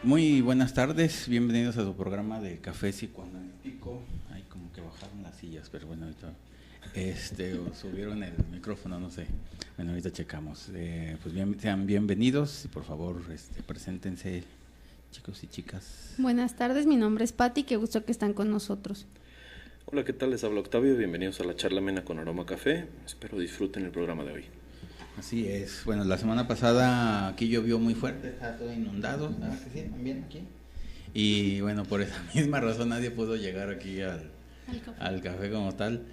Muy buenas tardes, bienvenidos a su programa de Café Psicoanalítico. Hay como que bajaron las sillas, pero bueno, ahorita o subieron el micrófono, no sé. Bueno, ahorita checamos. Pues sean bienvenidos y por favor preséntense, chicos y chicas. Buenas tardes, mi nombre es Patti, qué gusto que están con nosotros. Hola, ¿qué tal? Les habla Octavio, bienvenidos a la charla amena con aroma café. Espero disfruten el programa de hoy. Así es. Bueno, la semana pasada aquí llovió muy fuerte, está todo inundado, ¿verdad que sí? También aquí. Y bueno, por esa misma razón nadie pudo llegar aquí al café como tal.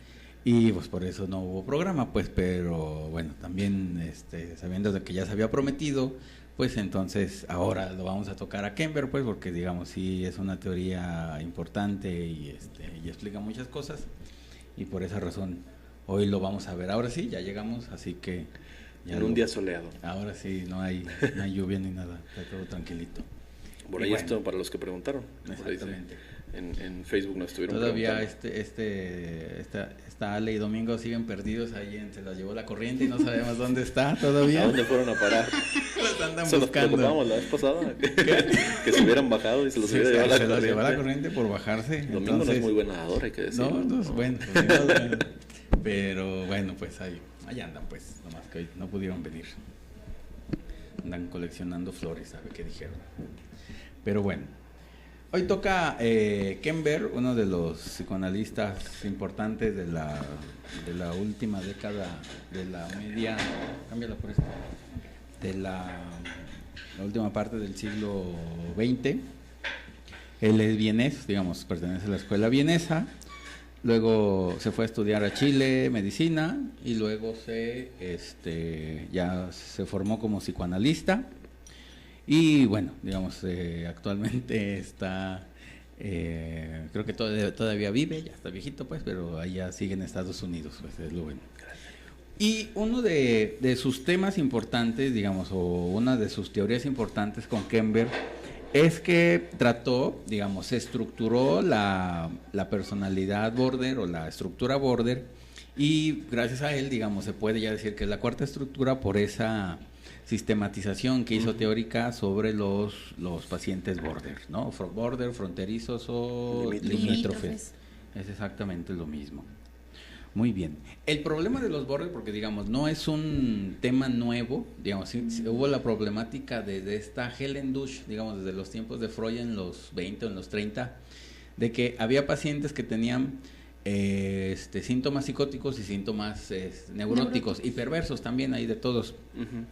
Y pues por eso no hubo programa, pues, pero bueno, también sabiendo de que ya se había prometido, pues entonces ahora lo vamos a tocar a Kember, pues, porque digamos sí es una teoría importante y explica muchas cosas, y por esa razón hoy lo vamos a ver. Ahora sí, ya llegamos, así que en un día soleado. Ahora sí, no hay lluvia ni nada, está todo tranquilito. Por ahí esto para los que preguntaron. Exactamente. En Facebook nos estuvieron todavía preguntando. esta Ale y Domingo siguen perdidos ahí, se los llevó la corriente y no sabemos dónde está todavía. ¿A dónde fueron a parar? Los andan se buscando. Nos preocupamos la vez pasada que se hubieran bajado y se los hubiera llevado la corriente. Se los llevó la corriente por bajarse. Domingo entonces, no es muy buen nadador, hay que decirlo. No es bueno, pero bueno, pues ahí andan, pues, nomás que hoy no pudieron venir. Andan coleccionando flores, ¿sabe qué dijeron? Pero bueno, hoy toca Kember, uno de los psicoanalistas importantes de la última década, de la media, cámbiala por esto, de la última parte del siglo XX. Él es vienés, digamos, pertenece a la escuela vienesa. Luego se fue a estudiar a Chile medicina y luego ya se formó como psicoanalista. Y bueno, digamos, actualmente está, creo que todavía vive, ya está viejito pues, pero allá sigue en Estados Unidos, pues es lo bueno. Y uno de sus temas importantes, digamos, o una de sus teorías importantes con Kember, es que trató, digamos, se estructuró la personalidad border o la estructura border, y gracias a él, digamos, se puede ya decir que es la cuarta estructura por esa sistematización que hizo teórica sobre los pacientes border, ¿no? Border, fronterizos o limítrofes. Es exactamente lo mismo. Muy bien. El problema de los border, porque digamos, no es un tema nuevo, digamos, sí, hubo la problemática de esta Helen Dusch, digamos, desde los tiempos de Freud en los 20 o en los 30, de que había pacientes que tenían síntomas psicóticos y síntomas neuróticos y perversos también, hay de todos.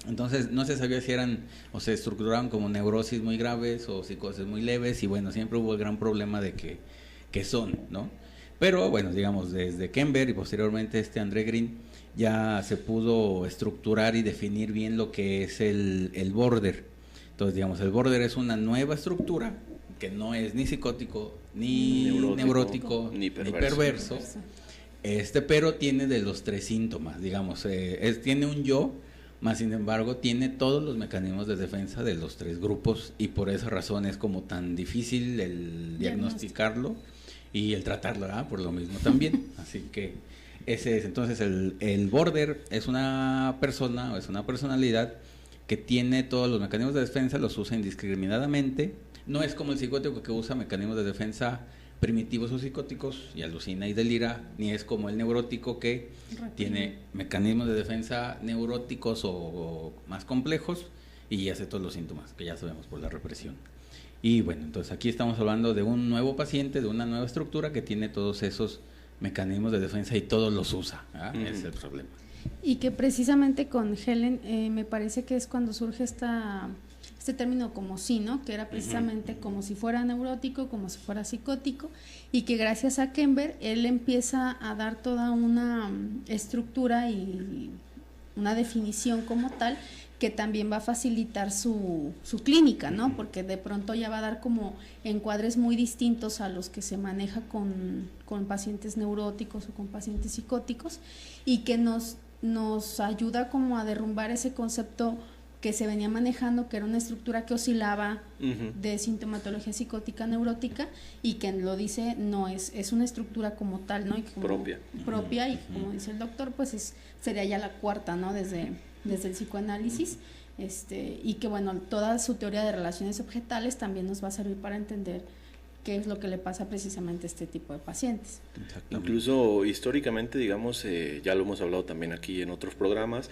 Entonces no se sabía si eran o se estructuraban como neurosis muy graves o psicosis muy leves, y bueno, siempre hubo el gran problema de que son, ¿no? Pero bueno, digamos, desde Kember y posteriormente André Green ya se pudo estructurar y definir bien lo que es el border. Entonces, digamos, el border es una nueva estructura que no es ni psicótico, ni neurótico, ni perverso. Pero tiene de los tres síntomas, digamos, tiene un yo, más sin embargo tiene todos los mecanismos de defensa de los tres grupos, y por esa razón es como tan difícil el diagnosticarlo y el tratarlo, por lo mismo también. Así que ese es, entonces el border es una persona o es una personalidad que tiene todos los mecanismos de defensa, los usa indiscriminadamente. No es como el psicótico que usa mecanismos de defensa primitivos o psicóticos y alucina y delira, ni es como el neurótico que tiene mecanismos de defensa neuróticos o más complejos y hace todos los síntomas que ya sabemos por la represión. Y bueno, entonces aquí estamos hablando de un nuevo paciente, de una nueva estructura que tiene todos esos mecanismos de defensa y todos los usa. Ese es el problema. Y que precisamente con Helen me parece que es cuando surge este término como sí, ¿no? Que era precisamente como si fuera neurótico, como si fuera psicótico, y que gracias a Kember él empieza a dar toda una estructura y una definición como tal, que también va a facilitar su clínica, ¿no? Porque de pronto ya va a dar como encuadres muy distintos a los que se maneja con pacientes neuróticos o con pacientes psicóticos, y que nos ayuda como a derrumbar ese concepto que se venía manejando, que era una estructura que oscilaba de sintomatología psicótica neurótica, y que lo dice, no es una estructura como tal, ¿no? Y como propia, y como dice el doctor, pues sería ya la cuarta, ¿no? Desde el psicoanálisis, y que bueno, toda su teoría de relaciones objetales también nos va a servir para entender qué es lo que le pasa precisamente a este tipo de pacientes. Incluso históricamente, digamos, ya lo hemos hablado también aquí en otros programas,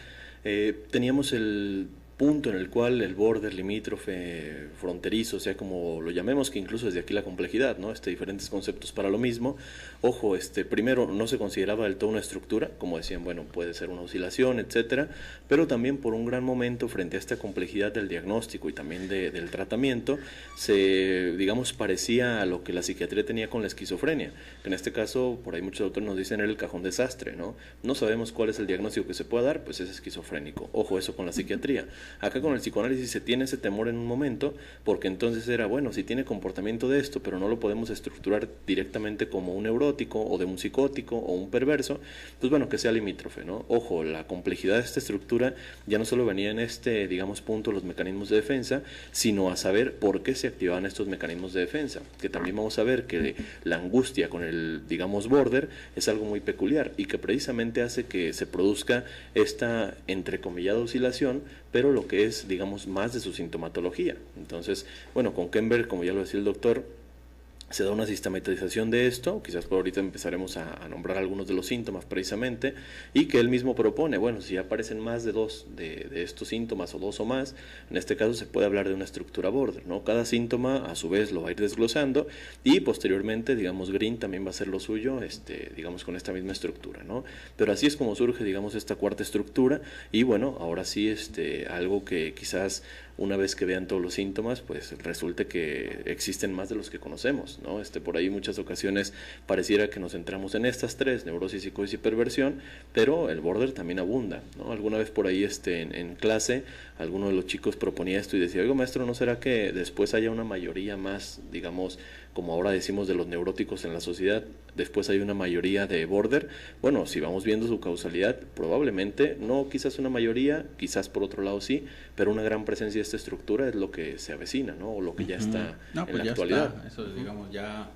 teníamos el punto en el cual el border limítrofe fronterizo, o sea, como lo llamemos, que incluso desde aquí la complejidad, ¿no? Diferentes conceptos para lo mismo. Ojo, primero no se consideraba del todo una estructura, como decían, bueno, puede ser una oscilación, etcétera, pero también por un gran momento frente a esta complejidad del diagnóstico y también del tratamiento, se, digamos, parecía a lo que la psiquiatría tenía con la esquizofrenia, que en este caso, por ahí muchos autores nos dicen, era el cajón desastre, ¿no? No sabemos cuál es el diagnóstico que se pueda dar, pues es esquizofrénico. Ojo, eso con la psiquiatría. Acá con el psicoanálisis se tiene ese temor en un momento, porque entonces era, bueno, si tiene comportamiento de esto, pero no lo podemos estructurar directamente como un neurótico o de un psicótico o un perverso, pues bueno, que sea limítrofe, ¿no? Ojo, la complejidad de esta estructura ya no solo venía en digamos, punto los mecanismos de defensa, sino a saber por qué se activaban estos mecanismos de defensa, que también vamos a ver que la angustia con el, digamos, border es algo muy peculiar y que precisamente hace que se produzca esta entrecomillada oscilación, pero lo que es, digamos, más de su sintomatología. Entonces, bueno, con Kember, como ya lo decía el doctor, se da una sistematización de esto, quizás por ahorita empezaremos a nombrar algunos de los síntomas precisamente, y que él mismo propone, bueno, si aparecen más de dos de estos síntomas o dos o más, en este caso se puede hablar de una estructura border, ¿no? Cada síntoma a su vez lo va a ir desglosando y posteriormente, digamos, Green también va a hacer lo suyo, digamos, con esta misma estructura, ¿no? Pero así es como surge, digamos, esta cuarta estructura y bueno, ahora sí, algo que quizás una vez que vean todos los síntomas, pues resulte que existen más de los que conocemos, ¿no? Por ahí muchas ocasiones pareciera que nos centramos en estas tres, neurosis, psicosis y perversión, pero el border también abunda, ¿no? Alguna vez por ahí en clase, alguno de los chicos proponía esto y decía, oiga maestro, ¿no será que después haya una mayoría más, digamos, como ahora decimos de los neuróticos en la sociedad, después hay una mayoría de border? Bueno, si vamos viendo su causalidad, probablemente, no quizás una mayoría, quizás por otro lado sí, pero una gran presencia de esta estructura es lo que se avecina, ¿no? O lo que ya está en la actualidad. Está. Eso, digamos, ya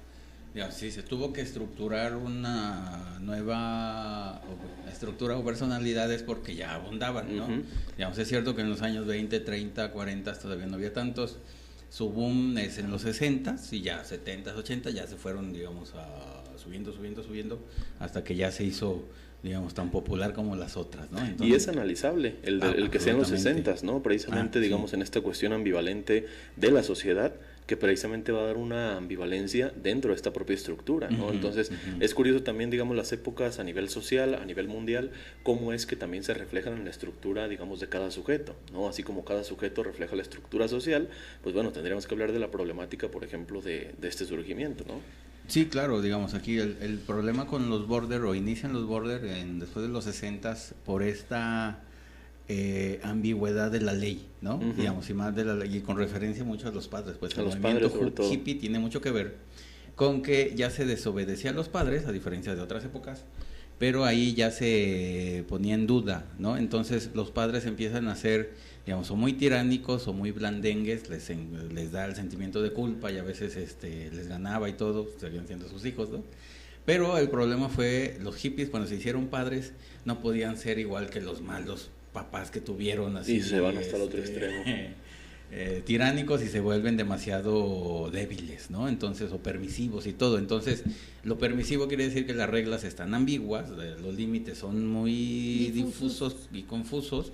sí, se tuvo que estructurar una nueva estructura o personalidades porque ya abundaban, ¿no? Digamos, es cierto que en los años 20, 30, 40 todavía no había tantos. Su boom es en los 60 y ya 70, 80 ya se fueron, digamos, subiendo, hasta que ya se hizo, digamos, tan popular como las otras, ¿no? Entonces, y es analizable el que sea en los 60, ¿no? Precisamente, digamos, en esta cuestión ambivalente de la sociedad, que precisamente va a dar una ambivalencia dentro de esta propia estructura, ¿no? Entonces, es curioso también, digamos, las épocas a nivel social, a nivel mundial, cómo es que también se reflejan en la estructura, digamos, de cada sujeto, ¿no? Así como cada sujeto refleja la estructura social, pues bueno, tendríamos que hablar de la problemática, por ejemplo, de este surgimiento, ¿no? Sí, claro, digamos, aquí el problema con los border, o inician los border después de los 60 por esta ambigüedad de la ley, ¿no? Digamos, y más de la ley, y con referencia mucho a los padres, pues el movimiento hippie tiene mucho que ver con que ya se desobedecía a los padres, a diferencia de otras épocas, pero ahí ya se ponía en duda, ¿no? Entonces los padres empiezan a ser, digamos, o muy tiránicos o muy blandengues, les da el sentimiento de culpa y a veces les ganaba y todo, seguían siendo sus hijos, ¿no? Pero el problema fue los hippies cuando se hicieron padres no podían ser igual que los malos papás que tuvieron, así y se van hasta el otro extremo, tiránicos, y se vuelven demasiado débiles, ¿no? Entonces, o permisivos y todo. Entonces, lo permisivo quiere decir que las reglas están ambiguas, los límites son muy difusos y confusos,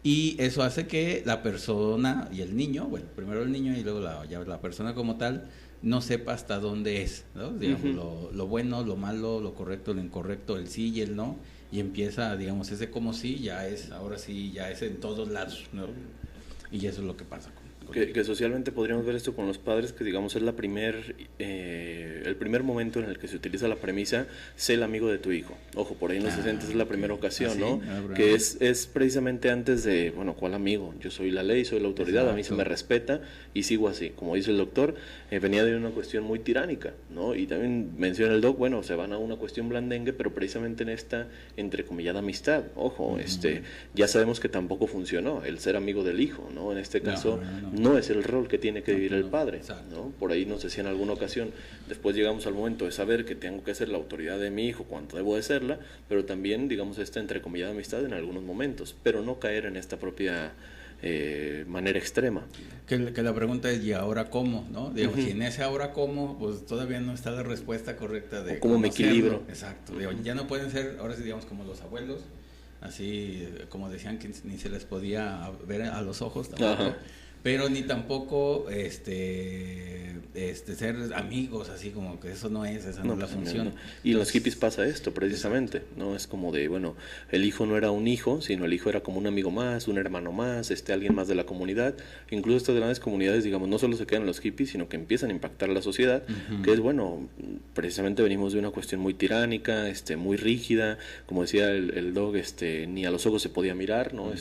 y eso hace que la persona y el niño, bueno, primero el niño y luego la persona como tal, no sepa hasta dónde es, ¿no? Digamos, lo bueno, lo malo, lo correcto, lo incorrecto, el sí y el no, y empieza, digamos, ese como sí, ahora sí, ya es en todos lados, ¿no? Y eso es lo que pasa que socialmente podríamos ver esto con los padres, que digamos es el primer momento en el que se utiliza la premisa, sé el amigo de tu hijo. Ojo, por ahí en los 60 es la primera ocasión, ¿sí? ¿No? Que es precisamente antes de, bueno, ¿cuál amigo? Yo soy la ley, soy la autoridad, exacto, a mí se me respeta y sigo así. Como dice el doctor, venía de una cuestión muy tiránica, ¿no? Y también menciona el doc, bueno, se van a una cuestión blandengue, pero precisamente en esta entrecomillada amistad. Ojo, ya sabemos que tampoco funcionó el ser amigo del hijo, ¿no? En este caso no es el rol que tiene que vivir el padre, ¿no? Por ahí nos decía en alguna ocasión, después llegamos al momento de saber que tengo que ser la autoridad de mi hijo cuando debo de serla, pero también, digamos, esta entrecomillada amistad en algunos momentos, pero no caer en esta propia, manera extrema. Que la pregunta es, ¿y ahora cómo? ¿No? Digo, si en ese ahora cómo, pues todavía no está la respuesta correcta de cómo me equilibro. Exacto. Digo, ya no pueden ser, ahora sí digamos, como los abuelos, así como decían que ni se les podía ver a los ojos tampoco, pero ni tampoco ser amigos, así como que eso no es, esa no es la función. No. Y en los hippies pasa esto precisamente, ¿no? Es como de, bueno, el hijo no era un hijo, sino el hijo era como un amigo más, un hermano más, alguien más de la comunidad. Incluso estas grandes comunidades, digamos, no solo se quedan en los hippies, sino que empiezan a impactar a la sociedad, que es, bueno, precisamente venimos de una cuestión muy tiránica, muy rígida, como decía el Dog, ni a los ojos se podía mirar, ¿no?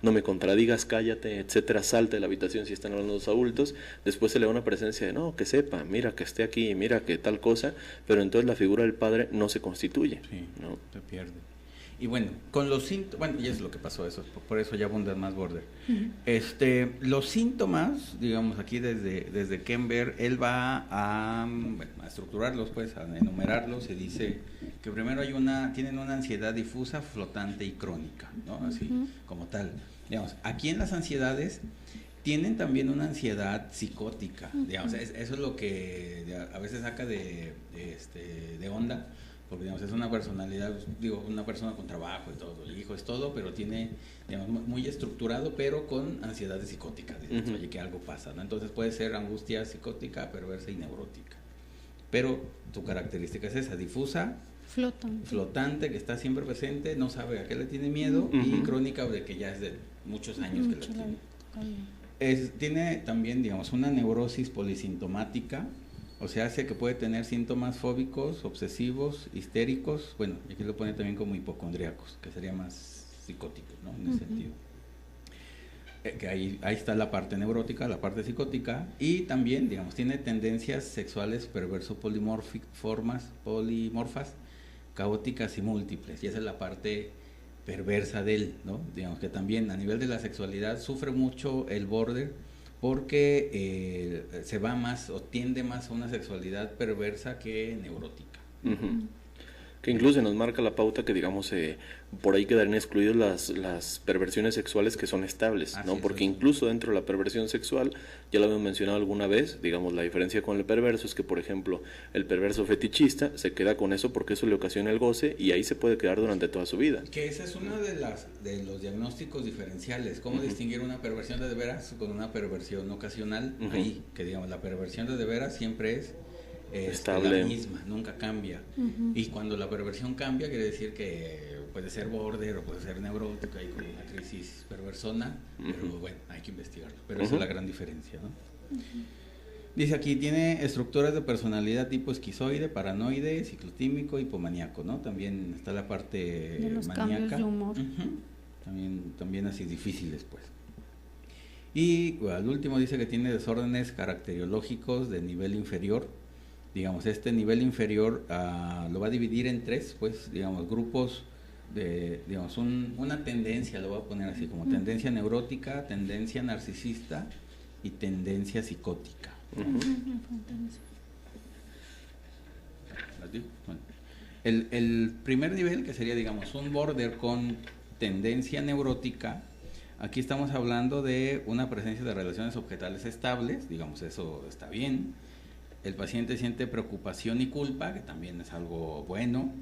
No me contradigas, cállate, etcétera, salte de la habitación si están hablando los adultos. Después se le da una presencia de, no, que sepa, mira que esté aquí, mira que tal cosa, pero entonces la figura del padre no se constituye, sí, ¿no? Se pierde. Y bueno, con los síntomas, bueno, y es lo que pasó eso, por eso ya abundan más border. Los síntomas, digamos aquí desde Kember, él va a estructurarlos, pues, a enumerarlos, y dice que primero tienen una ansiedad difusa, flotante y crónica, ¿no? Así, como tal. Digamos, aquí en las ansiedades tienen también una ansiedad psicótica, digamos, eso es lo que a veces saca de onda, porque digamos, es una personalidad, digo, una persona con trabajo y todo, el hijo es todo, pero tiene, digamos, muy estructurado, pero con ansiedades psicóticas, digamos, oye, que algo pasa, ¿no? Entonces puede ser angustia psicótica, perversa y neurótica, pero tu característica es esa, difusa, flotante, que está siempre presente, no sabe a qué le tiene miedo, y crónica, de que ya es de muchos años que la tiene. Tiene también, digamos, una neurosis polisintomática, o sea, hace que puede tener síntomas fóbicos, obsesivos, histéricos, bueno, y aquí lo pone también como hipocondríacos, que sería más psicóticos, ¿no? En ese sentido. Que ahí está la parte neurótica, la parte psicótica, y también, digamos, tiene tendencias sexuales polimorfas, caóticas y múltiples, y esa es la parte perversa de él, ¿no? Digamos que también a nivel de la sexualidad sufre mucho el border porque se va más o tiende más a una sexualidad perversa que neurótica. Que incluso nos marca la pauta que, digamos, por ahí quedarían excluidas las perversiones sexuales que son estables, ¿no? Porque incluso dentro de la perversión sexual, ya lo habíamos mencionado alguna vez, digamos, la diferencia con el perverso es que, por ejemplo, el perverso fetichista se queda con eso porque eso le ocasiona el goce y ahí se puede quedar durante toda su vida. Que ese es uno de los diagnósticos diferenciales, cómo distinguir una perversión de veras con una perversión ocasional, ahí, que digamos, la perversión de veras siempre es estable, la misma, nunca cambia. Y cuando la perversión cambia, quiere decir que puede ser border o puede ser neurótica y con una crisis perversona, pero bueno, hay que investigarlo. Pero esa es la gran diferencia, ¿no? Dice aquí, tiene estructuras de personalidad tipo esquizoide, paranoide, ciclotímico, hipomaníaco, ¿no? También está la parte de los maníaca. Cambios de humor. También así difíciles, pues. Y bueno, al último dice que tiene desórdenes caracteriológicos de nivel inferior. Digamos, este nivel inferior lo va a dividir en tres, pues, digamos, grupos de, digamos, una tendencia, lo voy a poner así, como tendencia neurótica, tendencia narcisista y tendencia psicótica. Bueno, el primer nivel, que sería, digamos, un border con tendencia neurótica, aquí estamos hablando de una presencia de relaciones objetales estables, digamos, eso está bien. El paciente siente preocupación y culpa, que también es algo bueno,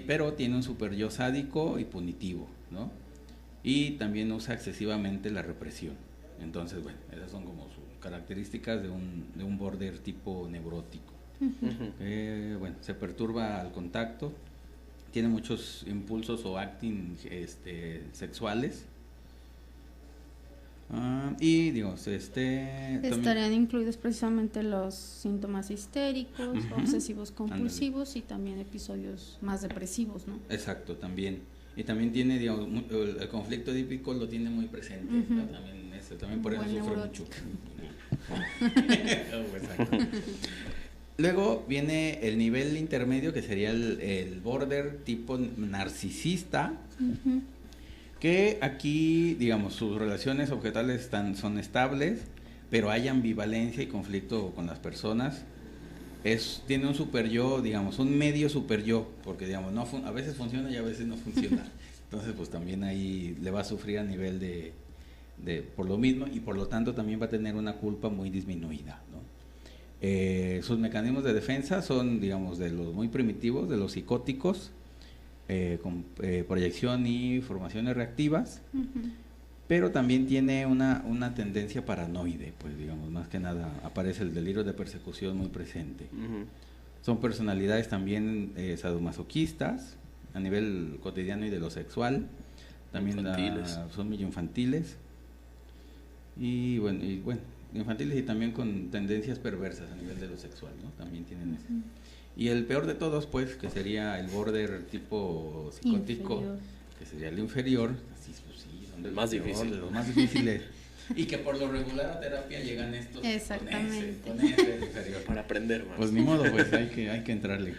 pero tiene un super yo sádico y punitivo, ¿no? Y también usa excesivamente la represión. Entonces, bueno, esas son como sus características de un border tipo neurótico. Bueno, se perturba al contacto, tiene muchos impulsos o acting sexuales. Y digamos, estarían incluidos precisamente los síntomas histéricos, obsesivos compulsivos y también episodios más depresivos, ¿no? Exacto, también. Y también tiene, digamos, el conflicto edípico lo tiene muy presente, ¿no? También por eso sufre mucho. Exacto. Luego viene el nivel intermedio, que sería el border tipo narcisista, que aquí, digamos, sus relaciones objetales son estables, pero hay ambivalencia y conflicto con las personas. Tiene un super yo, digamos, un medio super yo, porque, digamos, a veces funciona y a veces no funciona. Entonces, pues también ahí le va a sufrir a nivel de por lo mismo, y por lo tanto también va a tener una culpa muy disminuida, ¿no? Sus mecanismos de defensa son, digamos, de los muy primitivos, de los psicóticos, con proyección y formaciones reactivas, pero también tiene una tendencia paranoide, pues digamos, más que nada aparece el delirio de persecución muy presente. Son personalidades también sadomasoquistas a nivel cotidiano y de lo sexual, también son medio infantiles y bueno, infantiles y también con tendencias perversas a nivel de lo sexual, ¿no? También tienen eso. Y el peor de todos, pues, que sería el border tipo psicótico, inferior, que sería el inferior, así, pues, sí, son de más difícil, los más difíciles. Y que por lo regular a terapia llegan estos exactamente con ese inferior. Para aprender más. Pues ni modo, pues hay que entrarle.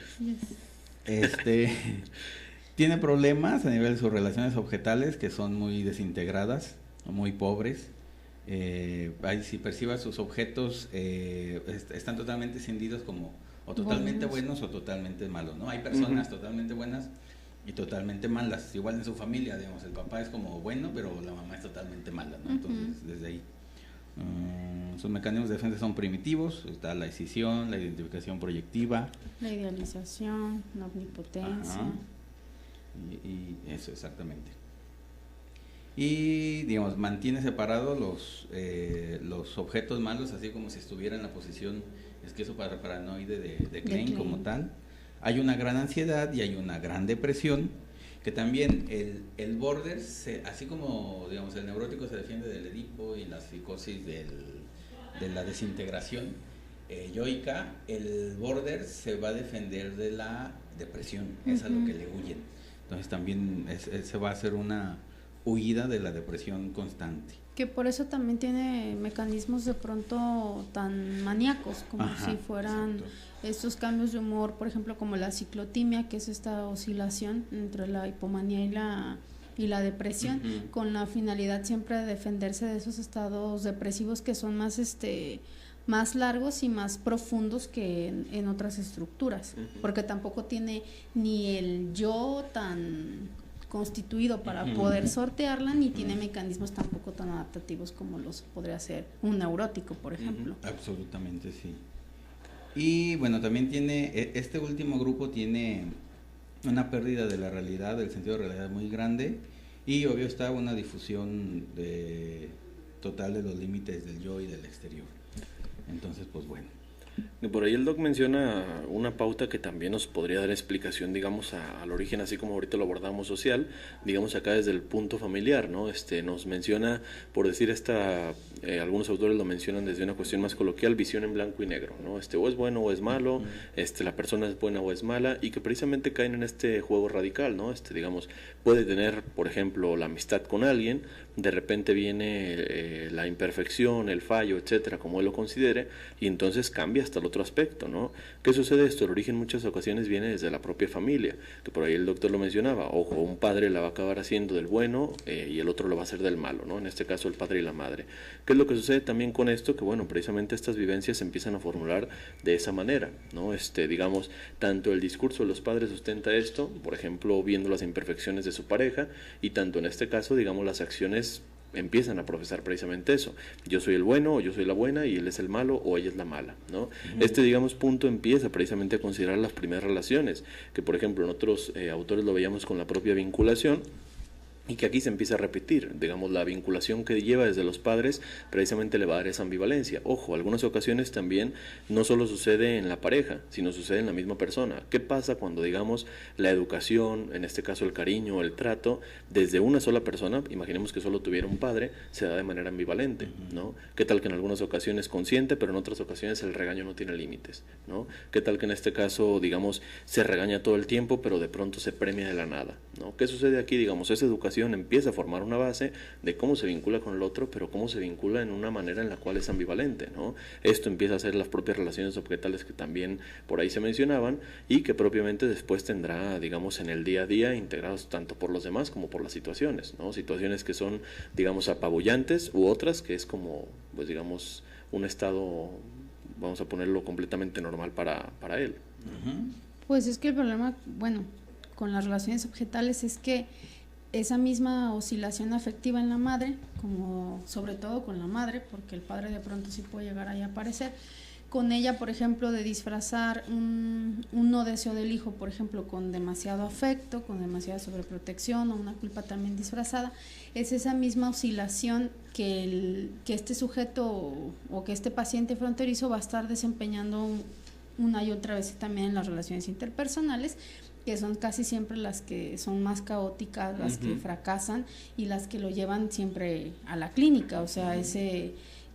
Tiene problemas a nivel de sus relaciones objetales, que son muy desintegradas, muy pobres. Si perciba sus objetos, están totalmente escindidos como o totalmente buenos o totalmente malos, ¿no? Hay personas totalmente buenas y totalmente malas, igual en su familia, digamos, el papá es como bueno, pero la mamá es totalmente mala, ¿no? Entonces, desde ahí. Sus mecanismos de defensa son primitivos, está la escisión, la identificación proyectiva. La idealización, la omnipotencia. Y eso, exactamente. Y, digamos, mantiene separados los objetos malos, así como si estuviera en la posición esquizoparanoide de Klein como tal. Hay una gran ansiedad y hay una gran depresión, que también el border, así como, digamos, el neurótico se defiende del Edipo y la psicosis de la desintegración yoica, el border se va a defender de la depresión, es a lo que le huyen. Entonces también se va a hacer una huida de la depresión constante. Que por eso también tiene mecanismos de pronto tan maníacos, como si fueran estos cambios de humor, por ejemplo, como la ciclotimia, que es esta oscilación entre la hipomanía y la depresión, con la finalidad siempre de defenderse de esos estados depresivos que son más largos y más profundos que en otras estructuras, porque tampoco tiene ni el yo tan constituido para poder sortearla, ni tiene mecanismos tampoco tan adaptativos como los podría hacer un neurótico, por ejemplo. Absolutamente, sí. Y bueno, también este último grupo tiene una pérdida de la realidad, del sentido de realidad muy grande, y obvio está una difusión total de los límites del yo y del exterior. Entonces, pues bueno. Por ahí el doc menciona una pauta que también nos podría dar explicación, digamos, al origen, así como ahorita lo abordamos social, digamos acá desde el punto familiar, ¿no? Nos menciona, por decir algunos autores lo mencionan desde una cuestión más coloquial, visión en blanco y negro, ¿no? O es bueno o es malo, la persona es buena o es mala, y que precisamente caen en este juego radical, ¿no? Digamos, puede tener, por ejemplo, la amistad con alguien, de repente viene la imperfección, el fallo, etcétera, como él lo considere, y entonces cambia hasta el otro aspecto, ¿no? ¿Qué sucede esto? El origen en muchas ocasiones viene desde la propia familia, que por ahí el doctor lo mencionaba, ojo, un padre la va a acabar haciendo del bueno y el otro lo va a hacer del malo, ¿no? En este caso el padre y la madre. ¿Qué es lo que sucede también con esto? Que bueno, precisamente estas vivencias se empiezan a formular de esa manera, ¿no? Digamos, tanto el discurso de los padres sustenta esto, por ejemplo, viendo las imperfecciones de su pareja, y tanto en este caso, digamos, las acciones empiezan a profesar precisamente eso. Yo soy el bueno, o yo soy la buena, y él es el malo, o ella es la mala, ¿no? Digamos, punto empieza precisamente a considerar las primeras relaciones, que por ejemplo en otros autores lo veíamos con la propia vinculación, y que aquí se empieza a repetir, digamos, la vinculación que lleva desde los padres precisamente le va a dar esa ambivalencia. Ojo, algunas ocasiones también no solo sucede en la pareja, sino sucede en la misma persona. ¿Qué pasa cuando, digamos, la educación, en este caso el cariño, el trato, desde una sola persona, imaginemos que solo tuviera un padre, se da de manera ambivalente, ¿no? ¿Qué tal que en algunas ocasiones consciente, pero en otras ocasiones el regaño no tiene límites, ¿no? ¿Qué tal que en este caso, digamos, se regaña todo el tiempo, pero de pronto se premia de la nada, ¿no? ¿Qué sucede aquí? Digamos, esa educación empieza a formar una base de cómo se vincula con el otro, pero cómo se vincula en una manera en la cual es ambivalente, ¿no? Esto empieza a ser las propias relaciones objetales que también por ahí se mencionaban, y que propiamente después tendrá, digamos, en el día a día, integrados tanto por los demás como por las situaciones, ¿no? Situaciones que son, digamos, apabullantes, u otras que es como, pues digamos, un estado, vamos a ponerlo, completamente normal para él. Pues es que el problema, bueno, con las relaciones objetales es que esa misma oscilación afectiva en la madre, como sobre todo con la madre, porque el padre de pronto sí puede llegar ahí a aparecer, con ella, por ejemplo, de disfrazar un no deseo del hijo, por ejemplo, con demasiado afecto, con demasiada sobreprotección o una culpa también disfrazada, es esa misma oscilación que este sujeto o que este paciente fronterizo va a estar desempeñando una y otra vez también en las relaciones interpersonales, que son casi siempre las que son más caóticas, las que fracasan y las que lo llevan siempre a la clínica, o sea,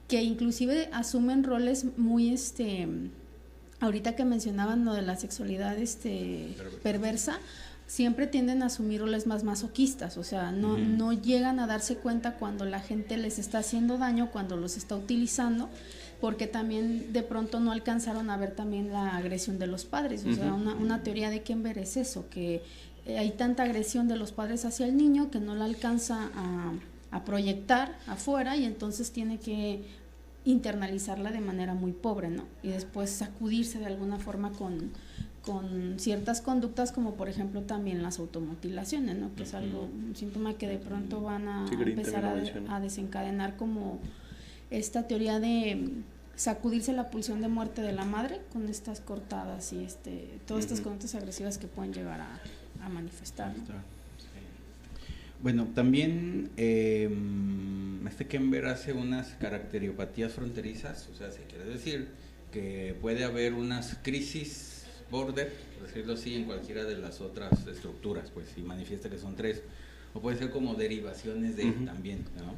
que inclusive asumen roles muy, ahorita que mencionaban lo de la sexualidad perversa, siempre tienden a asumir roles más masoquistas, o sea, no llegan a darse cuenta cuando la gente les está haciendo daño, cuando los está utilizando, porque también de pronto no alcanzaron a ver también la agresión de los padres, o sea, una teoría de Kenber es eso, que hay tanta agresión de los padres hacia el niño que no la alcanza a proyectar afuera y entonces tiene que internalizarla de manera muy pobre, ¿no? Y después sacudirse de alguna forma con ciertas conductas, como por ejemplo también las automutilaciones, ¿no? Que es un síntoma que de pronto van a empezar a desencadenar como esta teoría de sacudirse la pulsión de muerte de la madre con estas cortadas y todas estas conductas agresivas que pueden llegar a manifestar, ¿no? Bueno, también Kenber hace unas caracteriopatías fronterizas, o sea, si quiere decir que puede haber unas crisis border, por decirlo así, en cualquiera de las otras estructuras, pues, y manifiesta que son 3, o puede ser como derivaciones de también, ¿no?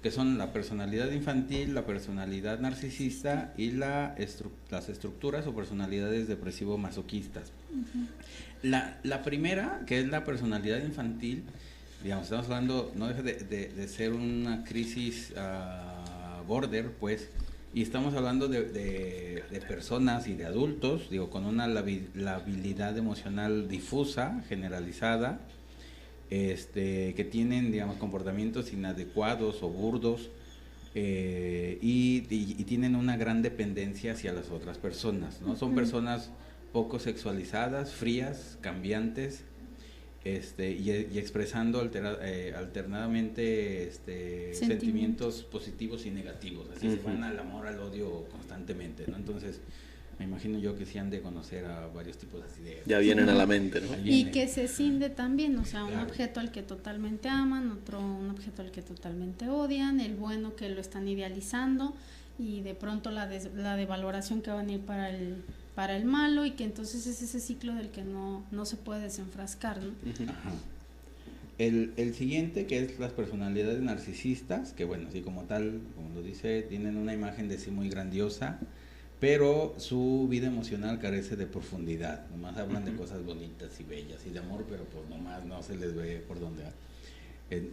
Que son la personalidad infantil, la personalidad narcisista y las estructuras o personalidades depresivo-masoquistas. La primera, que es la personalidad infantil, digamos, estamos hablando, no deja de ser una crisis border, pues, y estamos hablando de personas y de adultos, digo, con una labilidad emocional difusa, generalizada, que tienen, digamos, comportamientos inadecuados o burdos, y tienen una gran dependencia hacia las otras personas, ¿no? Son personas poco sexualizadas, frías, cambiantes, y expresando alternadamente sentimientos positivos y negativos, así se van al amor, al odio constantemente, ¿no? Entonces, me imagino yo que sí han de conocer a varios tipos así de... Ya vienen a la mente, ¿no? Y que se cinde también, o sea, un objeto al que totalmente aman, un objeto al que totalmente odian, el bueno que lo están idealizando y de pronto la devaloración que va a venir para el malo, y que entonces es ese ciclo del que no se puede desenfrascar, ¿no? Ajá. El siguiente, que es las personalidades narcisistas, que bueno, así como tal, como lo dice, tienen una imagen de sí muy grandiosa, pero su vida emocional carece de profundidad, nomás hablan de cosas bonitas y bellas y de amor, pero pues nomás no se les ve por dónde,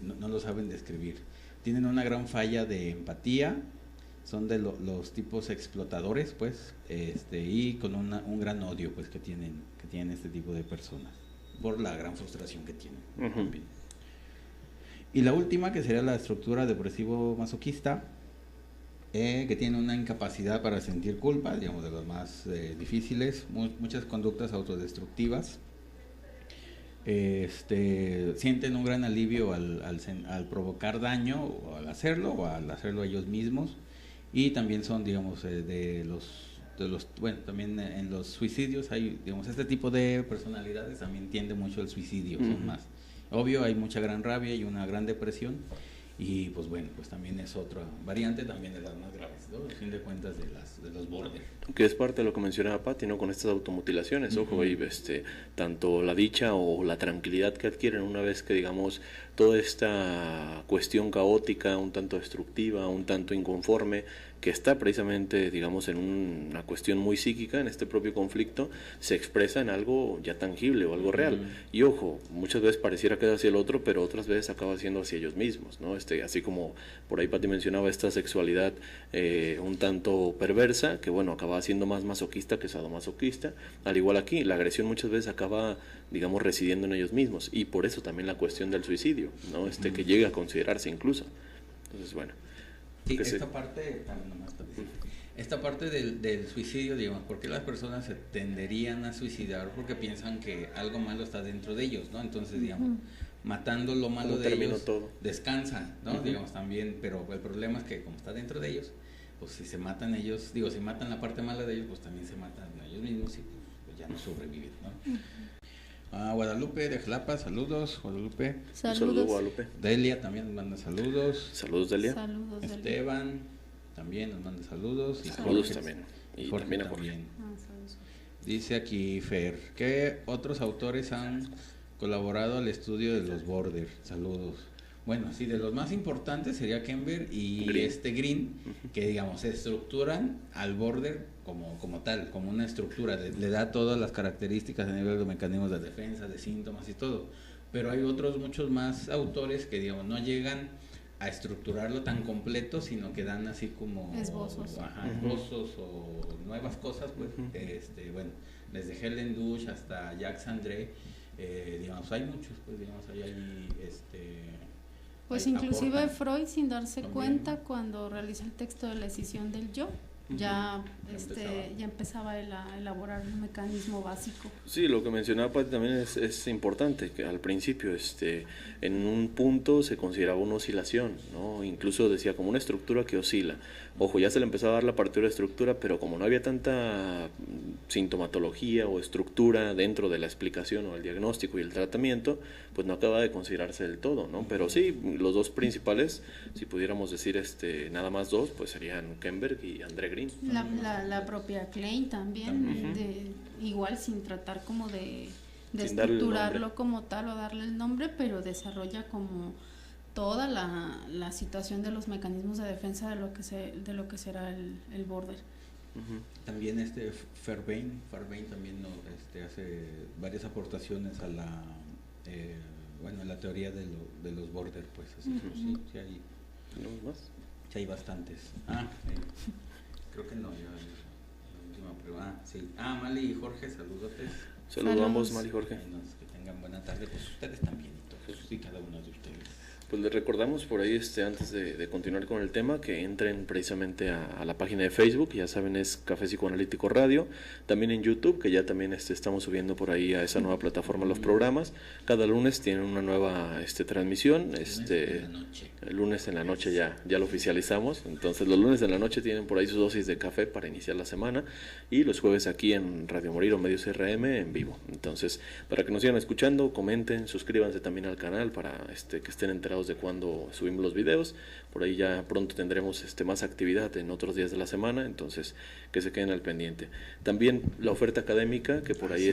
no lo saben describir. Tienen una gran falla de empatía, son de los tipos explotadores, pues, y con un gran odio, pues, que tienen este tipo de personas, por la gran frustración que tienen. Y la última, que sería la estructura depresivo-masoquista, que tiene una incapacidad para sentir culpa, digamos, de las más difíciles, muchas conductas autodestructivas, sienten un gran alivio al provocar daño, o al hacerlo ellos mismos, y también son, digamos, bueno, también en los suicidios hay, digamos, este tipo de personalidades también tiende mucho al suicidio, son más. Obvio, hay mucha gran rabia y una gran depresión, y pues bueno, pues también es otra variante también de las más graves, ¿no? A fin de cuentas de los border. Que es parte de lo que mencionaba Pati, ¿no? Con estas automutilaciones, ojo, y tanto la dicha o la tranquilidad que adquieren una vez que, digamos, toda esta cuestión caótica, un tanto destructiva, un tanto inconforme, que está precisamente, digamos, en una cuestión muy psíquica, en este propio conflicto, se expresa en algo ya tangible o algo real. Y ojo, muchas veces pareciera que es hacia el otro, pero otras veces acaba siendo hacia ellos mismos, ¿no? Así como por ahí Pati mencionaba esta sexualidad un tanto perversa, que bueno, acaba siendo más masoquista que sadomasoquista. Al igual aquí, la agresión muchas veces acaba, digamos, residiendo en ellos mismos, y por eso también la cuestión del suicidio, ¿no? Que llega a considerarse incluso. Entonces, bueno. Sí, esta parte del suicidio, digamos, ¿por qué las personas se tenderían a suicidar? Porque piensan que algo malo está dentro de ellos, ¿no? Entonces, digamos, matando lo malo ¿Cómo de terminó ellos, todo? descansan, ¿no? Digamos también, pero el problema es que como está dentro de ellos, pues si se matan ellos, si matan la parte mala de ellos, pues también se matan a ellos mismos y pues ya no sobreviven, ¿no? Guadalupe de Jalapa, saludos, Guadalupe. Saludos, Guadalupe. Delia también nos manda saludos. Saludos, Delia. Saludos, Delia. Esteban también nos manda saludos. Y Saludos Jorge, también. Y Jorge también a Jorge. también. Saludos. Dice aquí Fer, ¿qué otros autores han colaborado al estudio de los Border? Saludos. Bueno, sí, de los más importantes sería Kember y Green, que digamos, se estructuran al Border como tal, como una estructura, le da todas las características a nivel de mecanismos de defensa, de síntomas y todo. Pero hay otros muchos más autores que digamos no llegan a estructurarlo tan completo, sino que dan así como esbozos, esbozos o nuevas cosas, pues, bueno, desde Helen Dush hasta Jacques André, digamos, hay muchos, pues, digamos, hay pues inclusive aportan. Freud, sin darse también cuenta, cuando realiza el texto de la escisión del yo, ya empezaba él a elaborar un mecanismo básico. Sí, lo que mencionaba Pati también es importante, que al principio en un punto se consideraba una oscilación, ¿no? Incluso decía como una estructura que oscila. Ojo, ya se le empezaba a dar la partitura de estructura, pero como no había tanta sintomatología o estructura dentro de la explicación o el diagnóstico y el tratamiento, pues no acaba de considerarse del todo, ¿no? Pero sí, los dos principales, si pudiéramos decir nada más dos, pues serían Kemberg y André Green. La propia Klein también, igual sin tratar como de estructurarlo como tal o darle el nombre, pero desarrolla como toda la situación de los mecanismos de defensa de lo que será el border. También Fairbairn también hace varias aportaciones a la a la teoría de los border, pues así. Sí hay más. Sí hay bastantes. Creo que no, la última prueba. Sí. Mali y Jorge, saludotes. Saludamos, Mali y Jorge. Que tengan buena tarde, pues ustedes también y todos, y cada uno de ustedes. Pues les recordamos por ahí, antes de continuar con el tema, que entren precisamente a la página de Facebook, ya saben, es Café Psicoanalítico Radio, también en YouTube, que ya también estamos subiendo por ahí a esa nueva plataforma los programas. Cada lunes tienen una nueva transmisión, el lunes en la noche ya lo oficializamos, entonces los lunes en la noche tienen por ahí su dosis de café para iniciar la semana, y los jueves aquí en Radio Morir o Medios RM en vivo. Entonces, para que nos sigan escuchando, comenten, suscríbanse también al canal para que estén enterados de cuando subimos los videos. Por ahí ya pronto tendremos más actividad en otros días de la semana, entonces que se queden al pendiente. También la oferta académica, que por ahí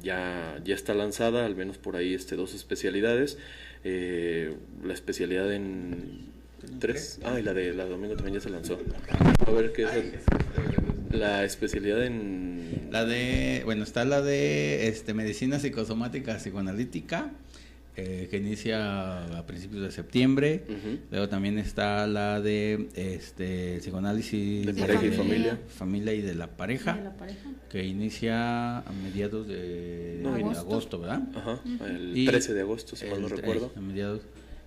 ya está lanzada, al menos por ahí 2 especialidades. La especialidad en 3, y la de domingo también ya se lanzó. A ver qué es la especialidad en está la de medicina psicosomática psicoanalítica, que inicia a principios de septiembre. Luego también está la de psicoanálisis de pareja y familia y de la pareja, que inicia a mediados de agosto, ¿verdad? El 13 de agosto, si mal no recuerdo. A mediados.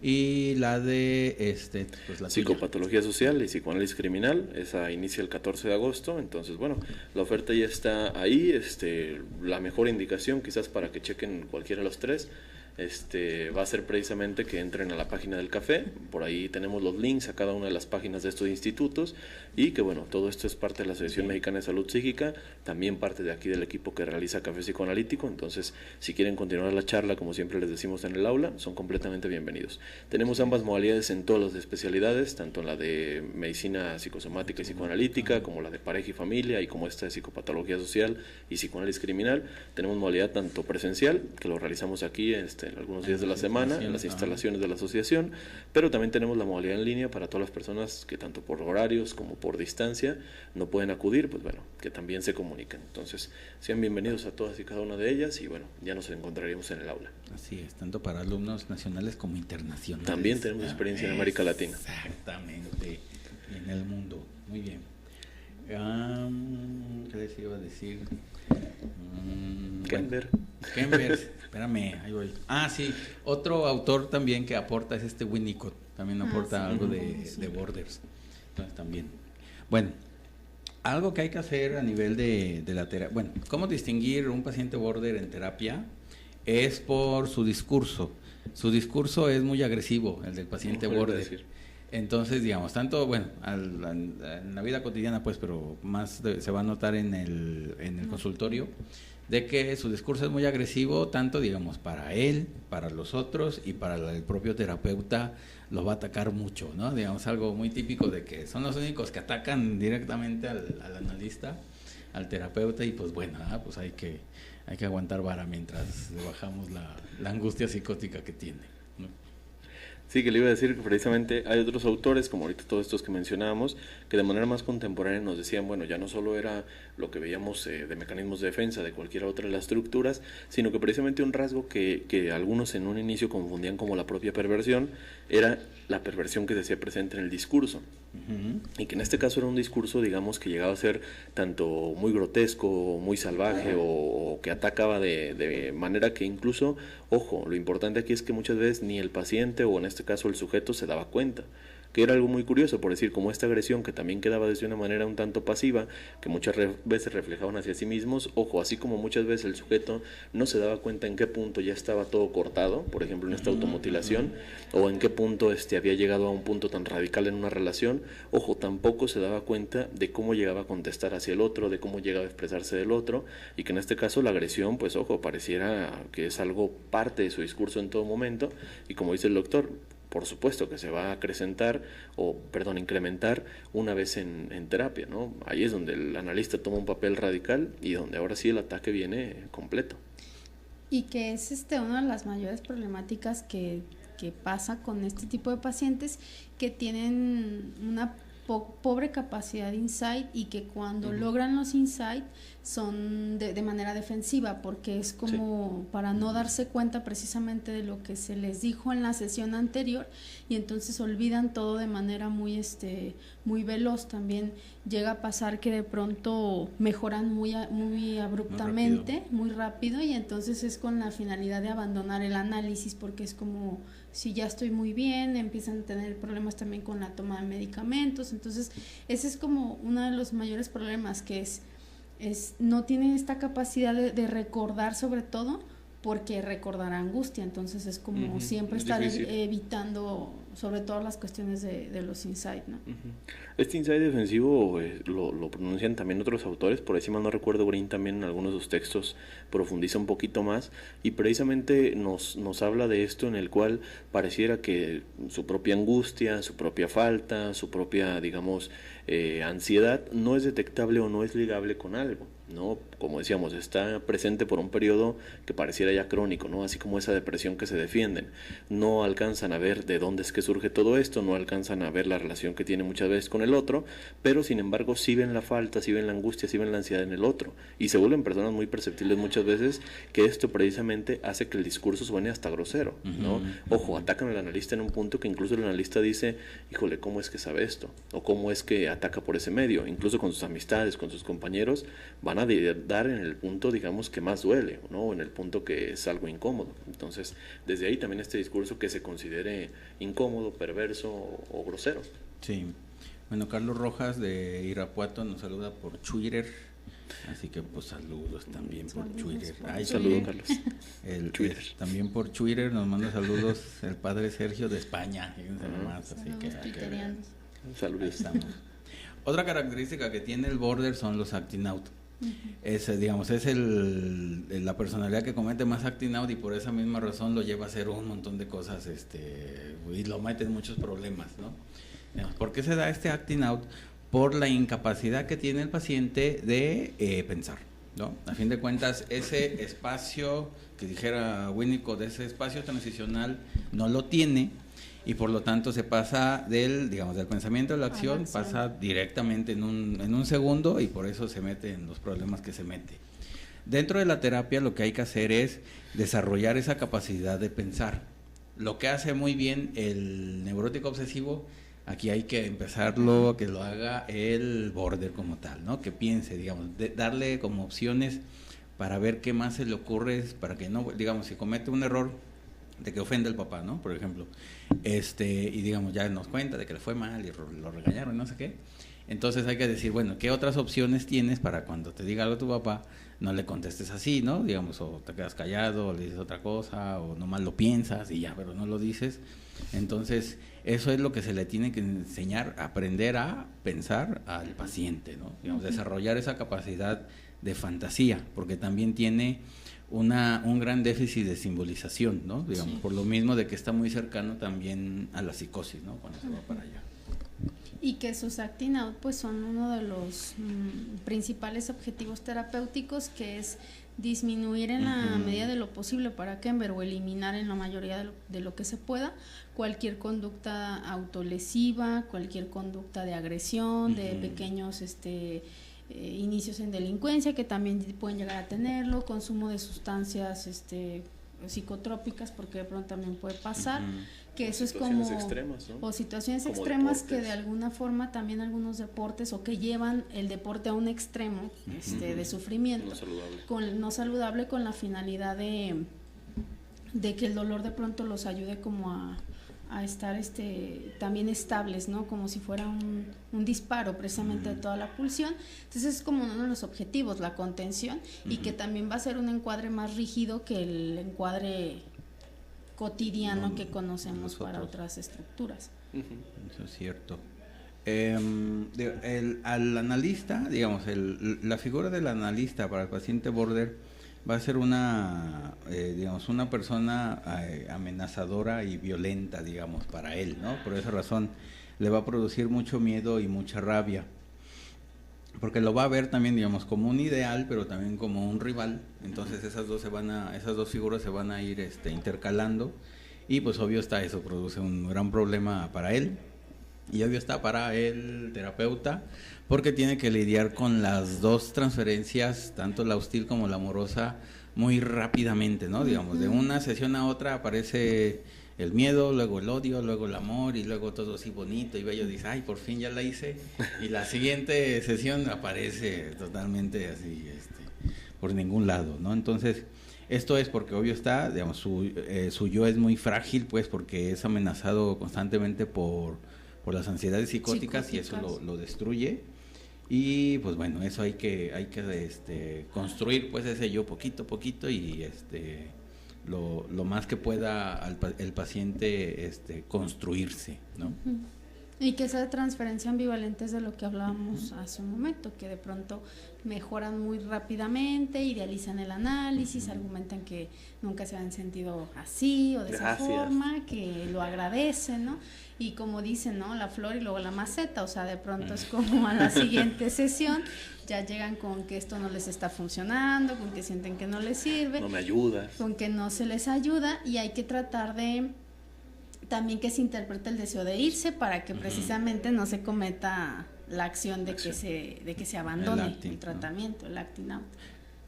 Y la de pues la psicopatología social y psicoanálisis criminal, esa inicia el 14 de agosto. Entonces, bueno, la oferta ya está ahí. La mejor indicación quizás para que chequen cualquiera de los 3 va a ser precisamente que entren a la página del café. Por ahí tenemos los links a cada una de las páginas de estos institutos, y que bueno, todo esto es parte de la Asociación Mexicana de Salud Psíquica, también parte de aquí del equipo que realiza Café Psicoanalítico. Entonces, si quieren continuar la charla, como siempre les decimos en el aula, son completamente bienvenidos. Tenemos ambas modalidades en todas las especialidades, tanto la de medicina psicosomática y psicoanalítica, como la de pareja y familia, y como esta de psicopatología social y psicoanálisis criminal. Tenemos modalidad tanto presencial, que lo realizamos aquí en algunos días de la semana en las instalaciones de la asociación, pero también tenemos la modalidad en línea para todas las personas que tanto por horarios como por distancia no pueden acudir, pues bueno, que también se comuniquen. Entonces, sean bienvenidos a todas y cada una de ellas, y bueno, ya nos encontraríamos en el aula. Así es, tanto para alumnos nacionales como internacionales. También tenemos experiencia en América Latina. Exactamente, y en el mundo. Muy bien. ¿Qué les iba a decir? Kember, espérame, ahí voy. Sí, otro autor también que aporta es Winnicott, también aporta algo de Borders. Entonces también. Bueno, algo que hay que hacer a nivel de la terapia. Bueno, ¿cómo distinguir un paciente Border en terapia? es por su discurso. Su discurso es muy agresivo, el del paciente border. Entonces, digamos, tanto, bueno, en la vida cotidiana, pues, pero más se va a notar en el consultorio, de que su discurso es muy agresivo, tanto, digamos, para él, para los otros y para el propio terapeuta lo va a atacar mucho, ¿no? Digamos, algo muy típico de que son los únicos que atacan directamente al analista, al terapeuta, y pues bueno, pues hay que aguantar vara mientras le bajamos la angustia psicótica que tiene, ¿no? Sí, que le iba a decir que precisamente hay otros autores, como ahorita todos estos que mencionábamos, que de manera más contemporánea nos decían, bueno, ya no solo era lo que veíamos de mecanismos de defensa de cualquier otra de las estructuras, sino que precisamente un rasgo que algunos en un inicio confundían como la propia perversión, era la perversión que se hacía presente en el discurso. Y que en este caso era un discurso, digamos, que llegaba a ser tanto muy grotesco, muy salvaje, o que atacaba de manera que incluso, ojo, lo importante aquí es que muchas veces ni el paciente o en este caso el sujeto se daba cuenta, que era algo muy curioso, por decir, como esta agresión que también quedaba desde una manera un tanto pasiva, que muchas veces reflejaban hacia sí mismos, ojo, así como muchas veces el sujeto no se daba cuenta en qué punto ya estaba todo cortado, por ejemplo en esta automutilación, o en qué punto había llegado a un punto tan radical en una relación, ojo, tampoco se daba cuenta de cómo llegaba a contestar hacia el otro, de cómo llegaba a expresarse del otro, y que en este caso la agresión, pues ojo, pareciera que es algo parte de su discurso en todo momento, y como dice el doctor, por supuesto que se va a incrementar una vez en terapia, ¿no? Ahí es donde el analista toma un papel radical y donde ahora sí el ataque viene completo. Y que es una de las mayores problemáticas que pasa con este tipo de pacientes que tienen una pobre capacidad de insight, y que cuando logran los insights son de manera defensiva, porque es como para no darse cuenta precisamente de lo que se les dijo en la sesión anterior, y entonces olvidan todo de manera muy muy veloz. También llega a pasar que de pronto mejoran muy abruptamente, muy rápido, y entonces es con la finalidad de abandonar el análisis, porque es como si ya estoy muy bien, empiezan a tener problemas también con la toma de medicamentos. Entonces ese es como uno de los mayores problemas, que es no tienen esta capacidad de recordar, sobre todo porque recordar angustia. Entonces es como siempre estar evitando sobre todo las cuestiones de los insights, ¿no? Este insight defensivo lo pronuncian también otros autores, por ahí si mal no recuerdo, Green también en algunos de sus textos profundiza un poquito más, y precisamente nos habla de esto, en el cual pareciera que su propia angustia, su propia falta, su propia, digamos, ansiedad no es detectable o no es ligable con algo, ¿no? Como decíamos, está presente por un periodo que pareciera ya crónico, ¿no? Así como esa depresión que se defienden. No alcanzan a ver de dónde es que surge todo esto, no alcanzan a ver la relación que tiene muchas veces con el otro, pero sin embargo sí ven la falta, sí ven la angustia, sí ven la ansiedad en el otro, y se vuelven personas muy perceptibles muchas veces, que esto precisamente hace que el discurso suene hasta grosero, ¿no? Ojo, atacan al analista en un punto que incluso el analista dice, híjole, ¿cómo es que sabe esto? O ¿cómo es que ataca por ese medio? Incluso con sus amistades, con sus compañeros, van a dar en el punto, digamos, que más duele, ¿no? En el punto que es algo incómodo. Entonces, desde ahí también este discurso que se considere incómodo, perverso o grosero. Sí. Bueno, Carlos Rojas de Irapuato nos saluda por Twitter, así que pues saludos también por Twitter. Saludos, Carlos. También por Twitter nos manda saludos el padre Sergio de España, fíjense nomás, así que saludos. Otra característica que tiene el border son los acting out. Es la personalidad que comete más acting out, y por esa misma razón lo lleva a hacer un montón de cosas y lo mete en muchos problemas, ¿no? ¿Por qué se da este acting out? Por la incapacidad que tiene el paciente de pensar, ¿no? A fin de cuentas, ese espacio que dijera Winnicott, ese espacio transicional no lo tiene, y por lo tanto se pasa del pensamiento a la acción, pasa directamente en un segundo, y por eso se mete en los problemas que se mete. Dentro de la terapia lo que hay que hacer es desarrollar esa capacidad de pensar. Lo que hace muy bien el neurótico obsesivo, aquí hay que empezarlo, que lo haga el border como tal, ¿no? Que piense, darle como opciones para ver qué más se le ocurre, para que no, si comete un error de que ofende al papá, ¿no? Por ejemplo, y ya nos cuenta de que le fue mal y lo regañaron, no sé qué. Entonces hay que decir, bueno, ¿qué otras opciones tienes para cuando te diga algo tu papá, no le contestes así, ¿no? Digamos, o te quedas callado, o le dices otra cosa, o nomás lo piensas y ya, pero no lo dices. Entonces, eso es lo que se le tiene que enseñar, aprender a pensar al paciente, ¿no? Digamos, desarrollar esa capacidad de fantasía, porque también tiene un gran déficit de simbolización, ¿no? Digamos, por lo mismo de que está muy cercano también a la psicosis, ¿no? Cuando se va para allá. Y que sus acting out pues son uno de los principales objetivos terapéuticos, que es disminuir en la medida de lo posible para Kember, o eliminar en la mayoría de lo que se pueda cualquier conducta autolesiva, cualquier conducta de agresión, de pequeños inicios en delincuencia, que también pueden llegar a tenerlo, consumo de sustancias psicotrópicas, porque de pronto también puede pasar, que eso es como extremas, ¿no? O situaciones como extremas deportes. que de alguna forma también algunos deportes, o que llevan el deporte a un extremo de sufrimiento No saludable. con la finalidad de que el dolor de pronto los ayude como a estar también estables, ¿no? Como si fuera un disparo precisamente de toda la pulsión. Entonces es como uno de los objetivos, la contención, y que también va a ser un encuadre más rígido que el encuadre cotidiano que conocemos para otras estructuras. Eso es cierto. Al analista, digamos, la figura del analista para el paciente border va a ser una persona amenazadora y violenta, digamos, para él, ¿no? Por esa razón le va a producir mucho miedo y mucha rabia, porque lo va a ver también, digamos, como un ideal, pero también como un rival. Entonces esas dos figuras se van a ir intercalando, y pues obvio está, eso produce un gran problema para él, y obvio está para el terapeuta, porque tiene que lidiar con las dos transferencias, tanto la hostil como la amorosa, muy rápidamente, ¿no? Digamos, de una sesión a otra aparece el miedo, luego el odio, luego el amor, y luego todo así bonito y bello, dice, ay, por fin ya la hice, y la siguiente sesión aparece totalmente así, por ningún lado, ¿no? Entonces, esto es porque obvio está, digamos, su yo es muy frágil, pues, porque es amenazado constantemente por las ansiedades psicóticas, y eso lo destruye. Y pues bueno, eso hay que construir pues ese yo poquito a poquito, y lo más que pueda el paciente construirse, ¿no? Y que esa transferencia ambivalente es de lo que hablábamos hace un momento, que de pronto mejoran muy rápidamente, idealizan el análisis, argumentan que nunca se han sentido así o de esa forma, que lo agradecen, ¿no? Y como dicen, ¿no? La flor y luego la maceta, o sea, de pronto es como a la siguiente sesión ya llegan con que esto no les está funcionando, con que sienten que no les sirve, no me ayuda, con que no se les ayuda, y hay que tratar de también que se interprete el deseo de irse, para que precisamente no se cometa la acción de que se abandone el tratamiento, el acting out.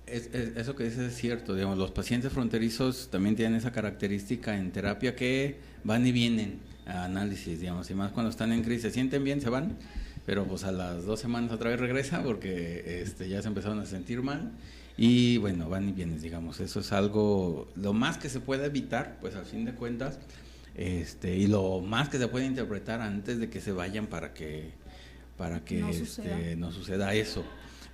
Eso que dices es cierto, digamos, los pacientes fronterizos también tienen esa característica en terapia, que van y vienen a análisis, digamos, y más cuando están en crisis, se sienten bien, se van, pero pues a las 2 semanas otra vez regresa, porque ya se empezaron a sentir mal, y bueno, van y vienen, digamos, eso es algo, lo más que se puede evitar, pues al fin de cuentas, y lo más que se puede interpretar antes de que se vayan, para que no suceda eso.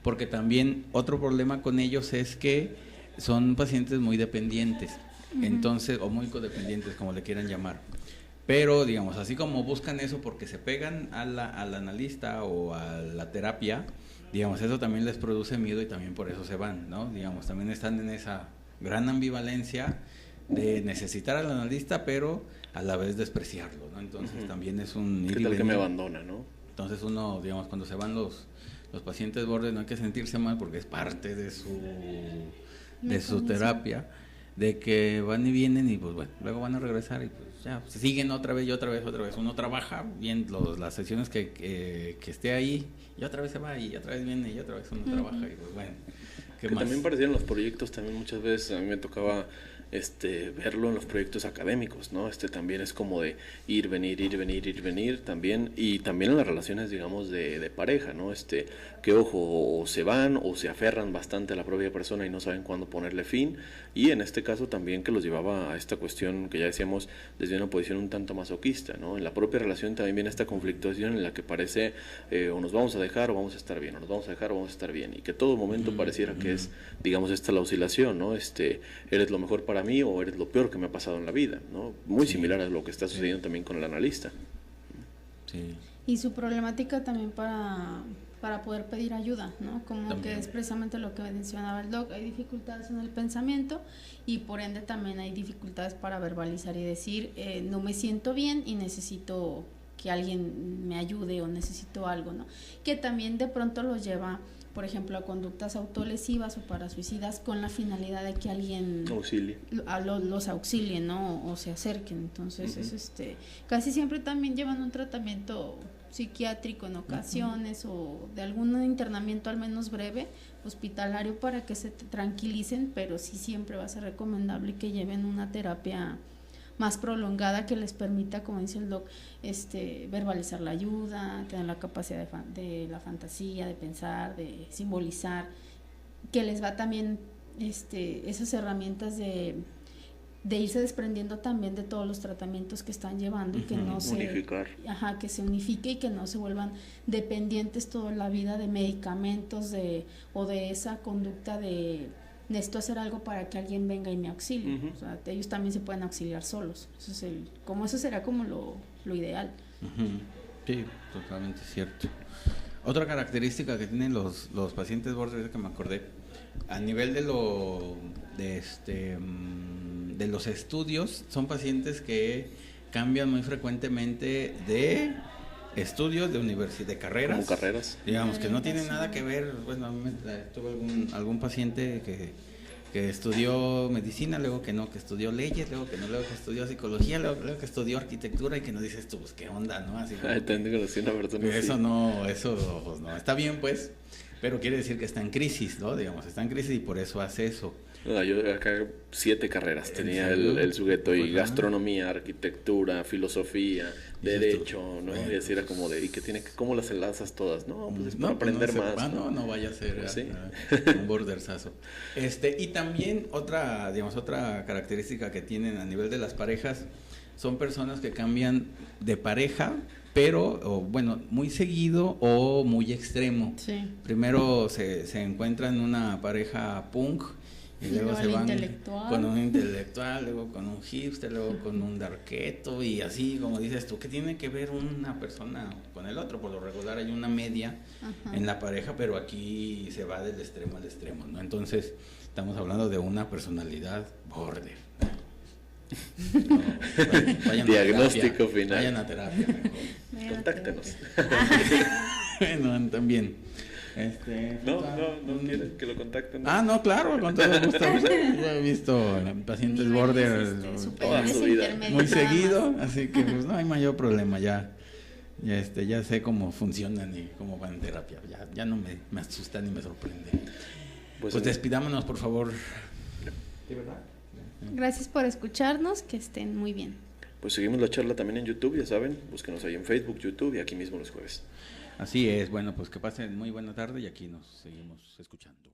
Porque también otro problema con ellos es que son pacientes muy dependientes, entonces, o muy codependientes, como le quieran llamar. Pero, digamos, así como buscan eso porque se pegan al analista o a la terapia, digamos, eso también les produce miedo, y también por eso se van, ¿no? Digamos, también están en esa gran ambivalencia de necesitar al analista, pero a la vez despreciarlo, ¿no? Entonces también es un ir y ¿qué tal venir. que me abandona, no? Entonces uno, digamos, cuando se van los pacientes bordes, no hay que sentirse mal, porque es parte de su terapia, de que van y vienen, y pues bueno, luego van a regresar, y pues ya siguen otra vez y otra vez. Uno trabaja bien las sesiones que esté ahí, y otra vez se va, y otra vez viene, y otra vez uno trabaja, y pues bueno, que también parecían los proyectos, también muchas veces a mí me tocaba verlo en los proyectos académicos, ¿no? También es como de ir, venir también, y también en las relaciones, digamos, de pareja, ¿no? Que ojo, o se van o se aferran bastante a la propia persona y no saben cuándo ponerle fin, y en este caso también que los llevaba a esta cuestión que ya decíamos desde una posición un tanto masoquista, ¿no? En la propia relación también viene esta conflictuación en la que parece o nos vamos a dejar o vamos a estar bien, o nos vamos a dejar o vamos a estar bien, y que todo momento pareciera que es, digamos, la oscilación, ¿no? Eres lo mejor para mí o eres lo peor que me ha pasado en la vida, ¿no? Muy similar a lo que está sucediendo también con el analista. Sí. Y su problemática también para poder pedir ayuda, ¿no? Como también, que es precisamente lo que mencionaba el doc, hay dificultades en el pensamiento y por ende también hay dificultades para verbalizar y decir, no me siento bien y necesito que alguien me ayude o necesito algo, ¿no? Que también de pronto los lleva, por ejemplo, a conductas autolesivas o parasuicidas con la finalidad de que alguien los auxilie, ¿no? O se acerquen. Entonces, es casi siempre también llevan un tratamiento psiquiátrico en ocasiones o de algún internamiento al menos breve, hospitalario, para que se tranquilicen, pero sí siempre va a ser recomendable que lleven una terapia más prolongada que les permita, como dice el doc, verbalizar la ayuda, tener la capacidad de la fantasía, de pensar, de simbolizar, que les va también esas herramientas de irse desprendiendo también de todos los tratamientos que están llevando y que no que se unifique y que no se vuelvan dependientes toda la vida de medicamentos o de esa conducta de necesito hacer algo para que alguien venga y me auxilie. O sea, ellos también se pueden auxiliar solos. Eso será como lo ideal. Sí, totalmente cierto. Otra característica que tienen los pacientes border, que me acordé, a nivel de los estudios, son pacientes que cambian muy frecuentemente de estudios, de universidad, de carreras. Como carreras. Digamos que no tienen nada que ver. Bueno, a mí tuve algún paciente que estudió medicina, luego que no, que estudió leyes, luego que no, luego que estudió psicología, luego que estudió arquitectura, y que nos dices tú, pues qué onda, ¿no? Así como, eso no, está bien pues, pero quiere decir que está en crisis, ¿no? Digamos, está en crisis y por eso hace eso. Yo acá 7 carreras tenía el sujeto, y gastronomía, arquitectura, filosofía, derecho, ¿no? Y así era como de, ¿cómo las enlazas todas? No, pues es para aprender más. No vaya a ser ¿sí? Un bordersazo. Y también otra característica que tienen a nivel de las parejas, son personas que cambian de pareja, pero muy seguido o muy extremo. Sí. Primero se encuentran una pareja punk, y luego se van con un intelectual, luego con un hipster, luego con un darketo, y así como dices tú, ¿qué tiene que ver una persona con el otro? Por lo regular hay una media en la pareja, pero aquí se va del extremo al extremo, ¿no? Entonces estamos hablando de una personalidad border. Vayan diagnóstico final. Vayan a terapia mejor. Contáctenos. Bueno, también. No quieren que lo contacten. No, claro, con todo gusto. Yo he visto pacientes border toda su vida muy seguido, así que pues no hay mayor problema, ya sé cómo funcionan y cómo van en terapia, ya no me asustan ni me sorprenden. Pues despidámonos, por favor. ¿De verdad? Gracias por escucharnos, que estén muy bien. Pues seguimos la charla también en YouTube, ya saben, búsquenos ahí en Facebook, YouTube y aquí mismo los jueves. Así es, bueno, pues que pasen muy buena tarde y aquí nos seguimos escuchando.